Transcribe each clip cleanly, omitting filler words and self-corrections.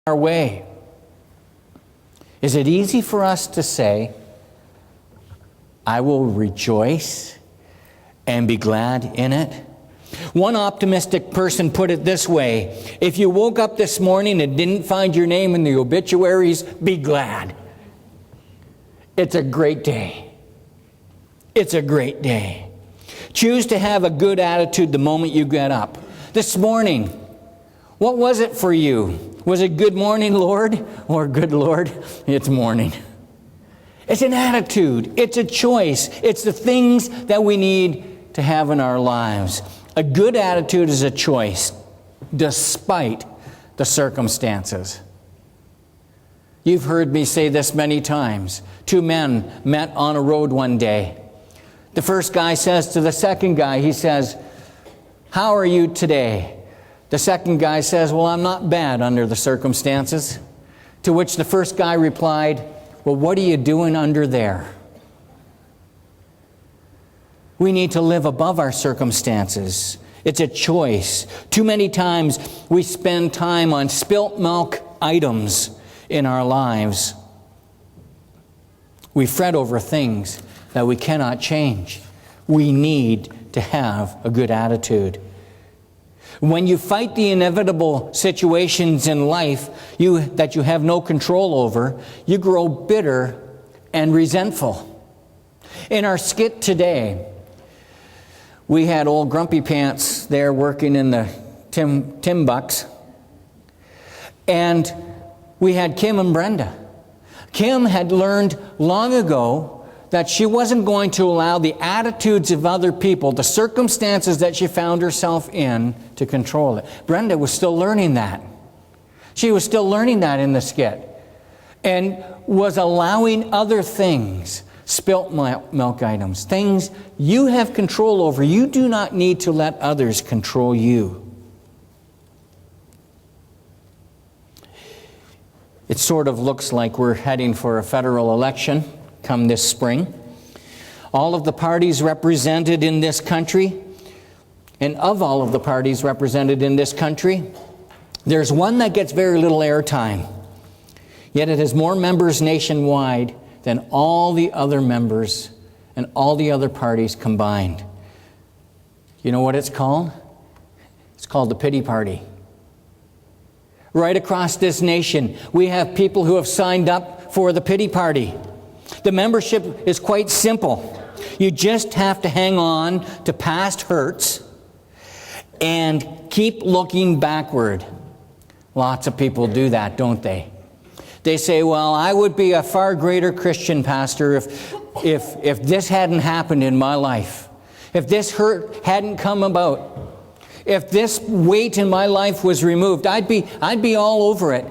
our way. Is it easy for us to say, I will rejoice and be glad in it? One optimistic person put it this way: if you woke up this morning and didn't find your name in the obituaries, be glad. It's a great day. It's a great day. Choose to have a good attitude the moment you get up. This morning, what was it for you? Was it good morning, Lord? Or good Lord, it's morning. It's an attitude. It's a choice. It's the things that we need to have in our lives. A good attitude is a choice, despite the circumstances. You've heard me say this many times. Two men met on a road one day. The first guy says to the second guy, he says, "How are you today?" The second guy says, "Well, I'm not bad under the circumstances." To which the first guy replied, "Well, what are you doing under there?" We need to live above our circumstances. It's a choice. Too many times we spend time on spilt milk items in our lives. We fret over things that we cannot change. We need to have a good attitude. When you fight the inevitable situations in life that you have no control over, you grow bitter and resentful. In our skit today, we had old Grumpy Pants there working in the Tim Bucks, and we had Kim and Brenda. Kim had learned long ago that she wasn't going to allow the attitudes of other people, the circumstances that she found herself in, to control it. Brenda was still learning that. She was still learning that in the skit, and was allowing other things, spilt milk items, things you have control over. You do not need to let others control you. It sort of looks like we're heading for a federal election come this spring. All of the parties represented in this country, and of all of the parties represented in this country, there's one that gets very little airtime. Yet it has more members nationwide than all the other members and all the other parties combined. You know what it's called? It's called the pity party. Right across this nation, we have people who have signed up for the pity party. The membership is quite simple. You just have to hang on to past hurts and keep looking backward. Lots of people do that, don't they? They say, "Well, I would be a far greater Christian, Pastor, if this hadn't happened in my life. If this hurt hadn't come about. If this weight in my life was removed, I'd be all over it.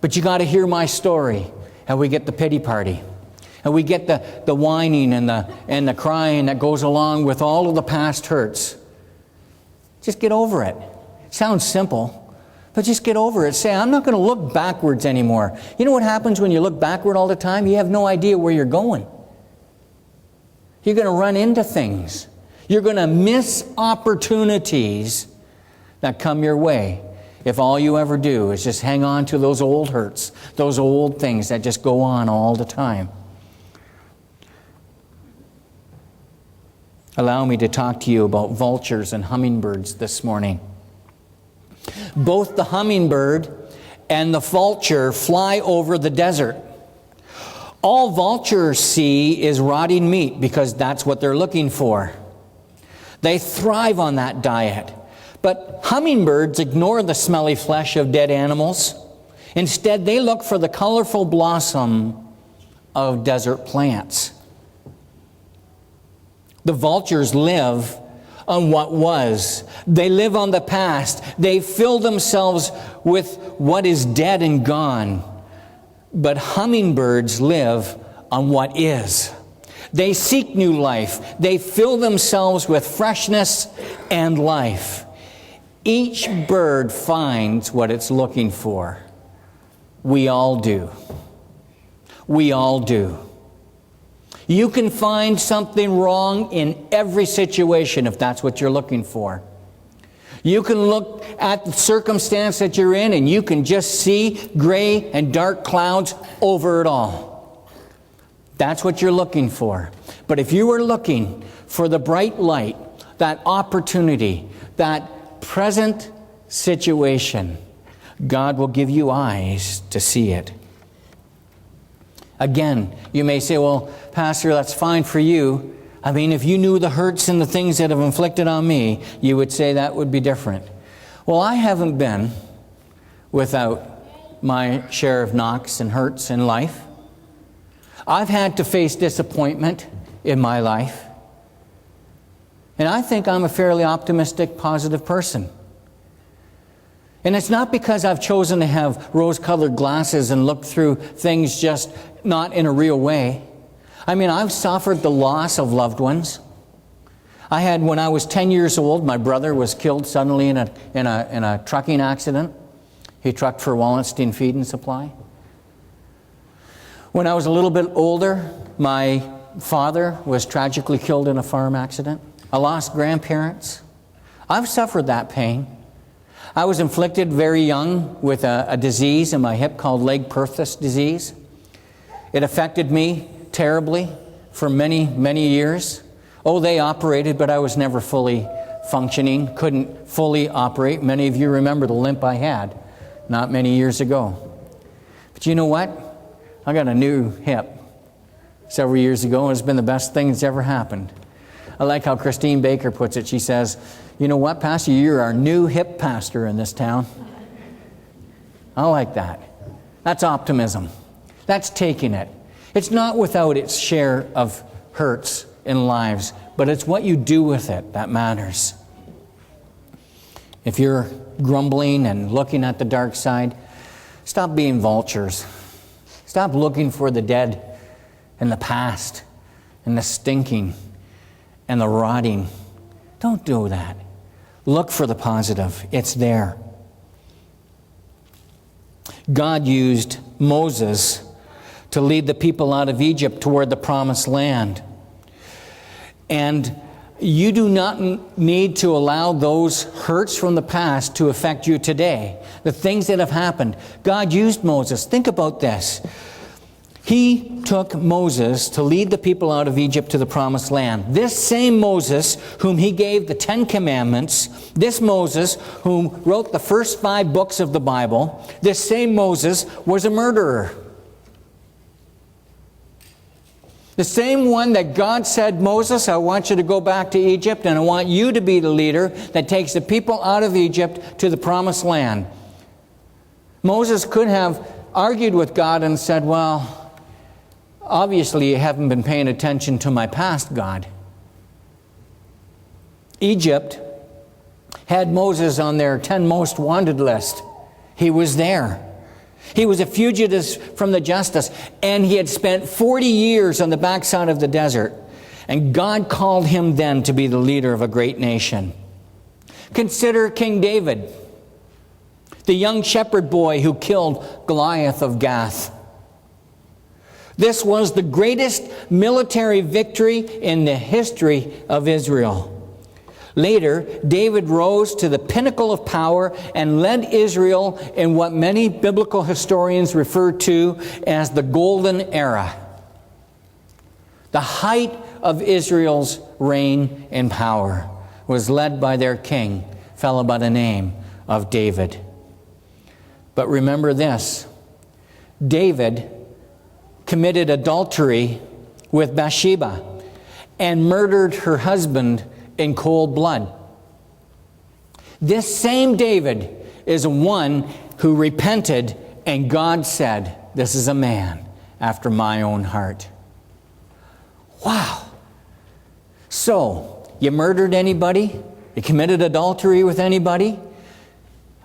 But you got to hear my story." And we get the pity party. And we get the whining and the crying that goes along with all of the past hurts. Just get over it. It sounds simple, but just get over it. Say, "I'm not going to look backwards anymore." You know what happens when you look backward all the time? You have no idea where you're going. You're going to run into things. You're going to miss opportunities that come your way if all you ever do is just hang on to those old hurts, those old things that just go on all the time. Allow me to talk to you about vultures and hummingbirds this morning. Both the hummingbird and the vulture fly over the desert. All vultures see is rotting meat because that's what they're looking for. They thrive on that diet. But hummingbirds ignore the smelly flesh of dead animals. Instead, they look for the colorful blossom of desert plants. The vultures live on what was. They live on the past. They fill themselves with what is dead and gone. But hummingbirds live on what is. They seek new life. They fill themselves with freshness and life. Each bird finds what it's looking for. We all do. We all do. You can find something wrong in every situation if that's what you're looking for. You can look at the circumstance that you're in and you can just see gray and dark clouds over it all. That's what you're looking for. But if you were looking for the bright light, that opportunity, that present situation, God will give you eyes to see it. Again, you may say, well, Pastor, that's fine for you. I mean, if you knew the hurts and the things that have inflicted on me, you would say that would be different. Well, I haven't been without my share of knocks and hurts in life. I've had to face disappointment in my life. And I think I'm a fairly optimistic, positive person. And it's not because I've chosen to have rose-colored glasses and look through things just not in a real way. I mean, I've suffered the loss of loved ones. When I was 10 years old, my brother was killed suddenly in a trucking accident. He trucked for Wallenstein Feed and Supply. When I was a little bit older, my father was tragically killed in a farm accident. I lost grandparents. I've suffered that pain. I was inflicted very young with a disease in my hip called Legg-Perthes disease. It affected me terribly for many, many years. Oh, they operated, but I was never fully functioning, couldn't fully operate. Many of you remember the limp I had not many years ago. But you know what? I got a new hip several years ago, and it's been the best thing that's ever happened. I like how Christine Baker puts it. She says, you know what, Pastor, you're our new hip pastor in this town. I like that. That's optimism. That's taking it. It's not without its share of hurts in lives, but it's what you do with it that matters. If you're grumbling and looking at the dark side, stop being vultures. Stop looking for the dead and the past and the stinking and the rotting. Don't do that. Look for the positive. It's there. God used Moses to lead the people out of Egypt toward the promised land. And you do not need to allow those hurts from the past to affect you today. The things that have happened. God used Moses. Think about this. He took Moses to lead the people out of Egypt to the promised land. This same Moses whom he gave the 10 Commandments, this Moses whom wrote the first 5 books of the Bible, this same Moses was a murderer. The same one that God said, Moses, I want you to go back to Egypt and I want you to be the leader that takes the people out of Egypt to the promised land. Moses could have argued with God and said, well, obviously you haven't been paying attention to my past, God. Egypt had Moses on their 10 most wanted list. He was there. He was a fugitive from the justice, and he had spent 40 years on the backside of the desert. And God called him then to be the leader of a great nation. Consider King David, the young shepherd boy who killed Goliath of Gath. This was the greatest military victory in the history of Israel. Later, David rose to the pinnacle of power and led Israel in what many biblical historians refer to as the Golden Era. The height of Israel's reign and power was led by their king, a fellow by the name of David. But remember this, David committed adultery with Bathsheba and murdered her husband in cold blood. This same David is one who repented, and God said, this is a man after my own heart. Wow. So, you murdered anybody? You committed adultery with anybody?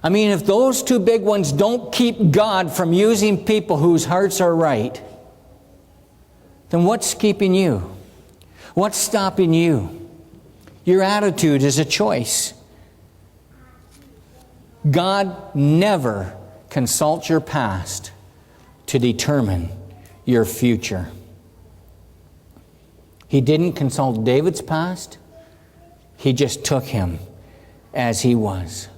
I mean, if those two big ones don't keep God from using people whose hearts are right, then what's keeping you? What's stopping you? Your attitude is a choice. God never consults your past to determine your future. He didn't consult David's past. He just took him as he was.